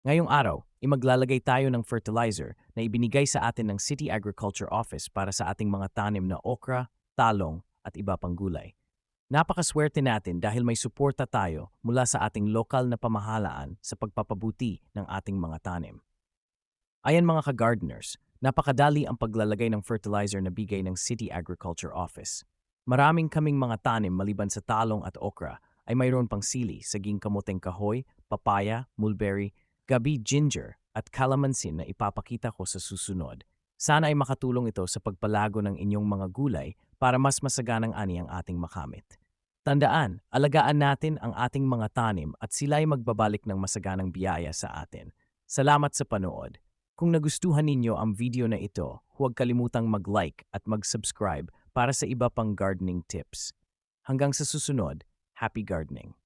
Ngayong araw, imaglalagay tayo ng fertilizer na ibinigay sa atin ng City Agriculture Office para sa ating mga tanim na okra, talong at iba pang gulay. Napakaswerte natin dahil may suporta tayo mula sa ating lokal na pamahalaan sa pagpapabuti ng ating mga tanim. Ayan mga ka-gardeners, napakadali ang paglalagay ng fertilizer na bigay ng City Agriculture Office. Maraming kaming mga tanim maliban sa talong at okra ay mayroon pang sili, saging kamoteng kahoy, papaya, mulberry, gabi ginger at calamansin na ipapakita ko sa susunod. Sana ay makatulong ito sa pagpalago ng inyong mga gulay para mas masaganang ani ang ating makamit. Tandaan, alagaan natin ang ating mga tanim at sila ay magbabalik ng masaganang biyaya sa atin. Salamat sa panood. Kung nagustuhan ninyo ang video na ito, huwag kalimutang mag-like at mag-subscribe para sa iba pang gardening tips. Hanggang sa susunod, happy gardening!